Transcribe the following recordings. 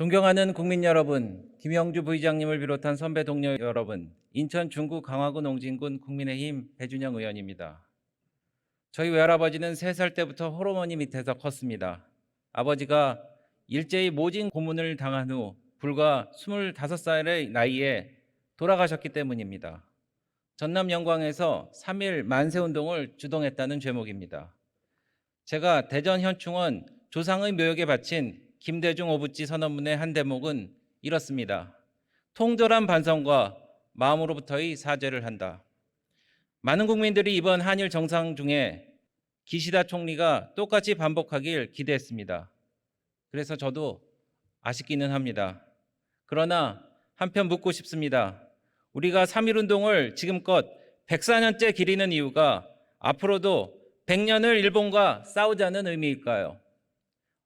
존경하는 국민 여러분, 김영주 부의장님을 비롯한 선배 동료 여러분, 인천 중구 강화군 옹진군 국민의힘 배준영 의원입니다. 저희 외할아버지는 3살 때부터 홀어머니 밑에서 컸습니다. 아버지가 일제히 모진 고문을 당한 후 불과 25살의 나이에 돌아가셨기 때문입니다. 전남 영광에서 3.1 만세운동을 주동했다는 죄목입니다. 제가 대전 현충원 조상의 묘역에 바친 김대중 오부지 선언문의 한 대목은 이렇습니다. 통절한 반성과 마음으로부터의 사죄를 한다. 많은 국민들이 이번 한일 정상 중에 기시다 총리가 똑같이 반복하길 기대했습니다. 그래서 저도 아쉽기는 합니다. 그러나 한편 묻고 싶습니다. 우리가 3.1운동을 지금껏 104년째 기리는 이유가 앞으로도 100년을 일본과 싸우자는 의미일까요?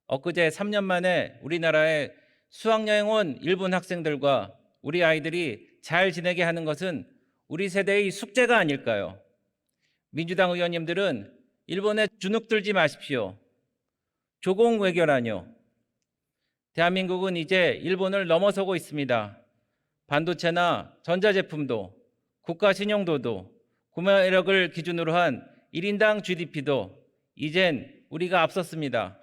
엊그제 3년 만에 우리나라에 수학여행 온 일본 학생들과 우리 아이들이 잘 지내게 하는 것은 우리 세대의 숙제가 아닐까요? 민주당 의원님들은 일본에 주눅들지 마십시오. 조공 외교라뇨. 대한민국은 이제 일본을 넘어서고 있습니다. 반도체나 전자제품도, 국가 신용도도, 구매력을 기준으로 한 1인당 GDP도 이젠 우리가 앞섰습니다.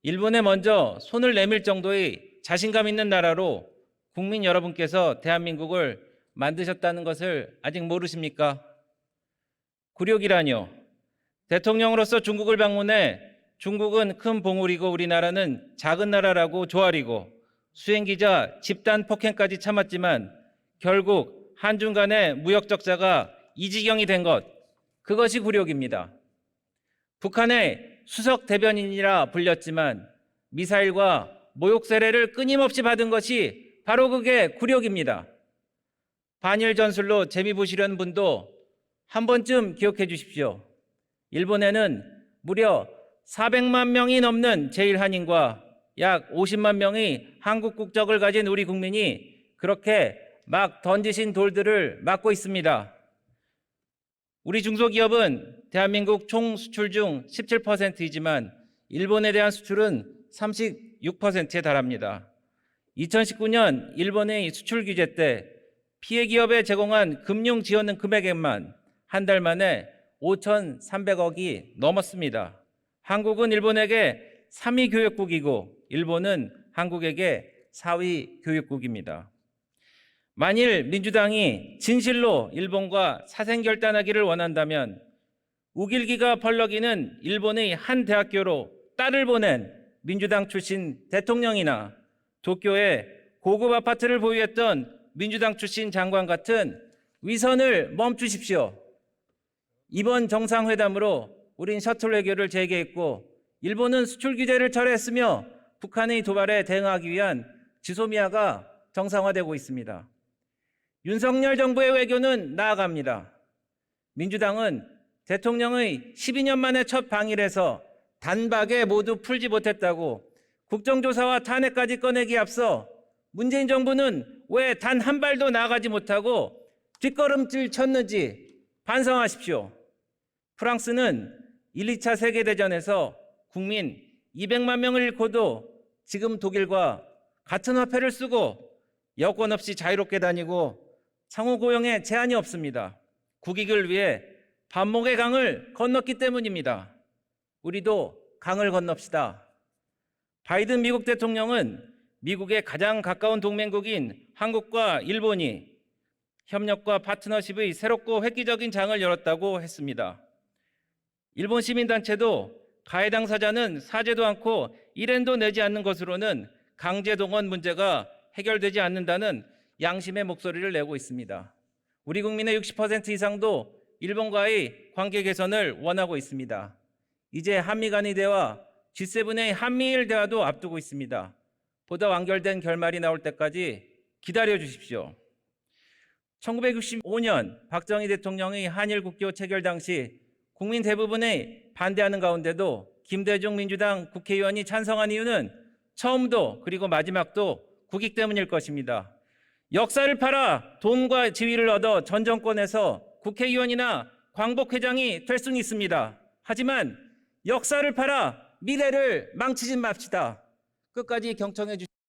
일본에 먼저 손을 내밀 정도의 자신감 있는 나라로 국민 여러분께서 대한민국을 만드셨다는 것을 아직 모르십니까? 굴욕이라뇨. 대통령으로서 중국을 방문해 중국은 큰 봉우리고 우리나라는 작은 나라라고 조아리고 수행기자 집단 폭행까지 참았지만 결국 한중 간의 무역 적자가 이 지경이 된 것, 그것이 굴욕입니다. 북한의 수석 대변인이라 불렸지만 미사일과 모욕 세례를 끊임없이 받은 것이 바로 그게 굴욕입니다. 반일 전술로 재미 보시려는 분도 한 번쯤 기억해 주십시오. 일본에는 무려 400만 명이 넘는 제1한인과 약 50만 명의 한국 국적을 가진 우리 국민이 그렇게 막 던지신 돌들을 맞고 있습니다. 우리 중소기업은 대한민국 총 수출 중 17%이지만 일본에 대한 수출은 36%에 달합니다. 2019년 일본의 수출 규제 때 피해 기업에 제공한 금융 지원 금액만 한 달 만에 5,300억이 넘었습니다. 한국은 일본에게 3위 교역국이고 일본은 한국에게 4위 교역국입니다. 만일 민주당이 진실로 일본과 사생결단하기를 원한다면 우길기가 펄럭이는 일본의 한 대학교로 딸을 보낸 민주당 출신 대통령이나 도쿄에 고급 아파트를 보유했던 민주당 출신 장관 같은 위선을 멈추십시오. 이번 정상회담으로 우린 셔틀 외교를 재개했고 일본은 수출 규제를 철회했으며 북한의 도발에 대응하기 위한 지소미아가 정상화되고 있습니다. 윤석열 정부의 외교는 나아갑니다. 민주당은 대통령의 12년 만에 첫 방일에서 단박에 모두 풀지 못했다고 국정조사와 탄핵까지 꺼내기에 앞서 문재인 정부는 왜 단 한 발도 나아가지 못하고 뒷걸음질 쳤는지 반성하십시오. 프랑스는 1, 2차 세계대전에서 국민 200만 명을 잃고도 지금 독일과 같은 화폐를 쓰고 여권 없이 자유롭게 다니고 상호 고용에 제한이 없습니다. 국익을 위해 반목의 강을 건넜기 때문입니다. 우리도 강을 건넙시다. 바이든 미국 대통령은 미국의 가장 가까운 동맹국인 한국과 일본이 협력과 파트너십의 새롭고 획기적인 장을 열었다고 했습니다. 일본 시민단체도 가해 당사자는 사죄도 않고 일엔도 내지 않는 것으로는 강제 동원 문제가 해결되지 않는다는 양심의 목소리를 내고 있습니다. 우리 국민의 60% 이상도 일본과의 관계 개선을 원하고 있습니다. 이제 한미 간의 대화, G7의 한미일 대화도 앞두고 있습니다. 보다 완결된 결말이 나올 때까지 기다려 주십시오. 1965년 박정희 대통령의 한일 국교 체결 당시 국민 대부분이 반대하는 가운데도 김대중 민주당 국회의원이 찬성한 이유는 처음도 그리고 마지막도 국익 때문일 것입니다. 역사를 팔아 돈과 지위를 얻어 전 정권에서 국회의원이나 광복회장이 될 수는 있습니다. 하지만 역사를 팔아 미래를 망치지 맙시다. 끝까지 경청해 주십시오.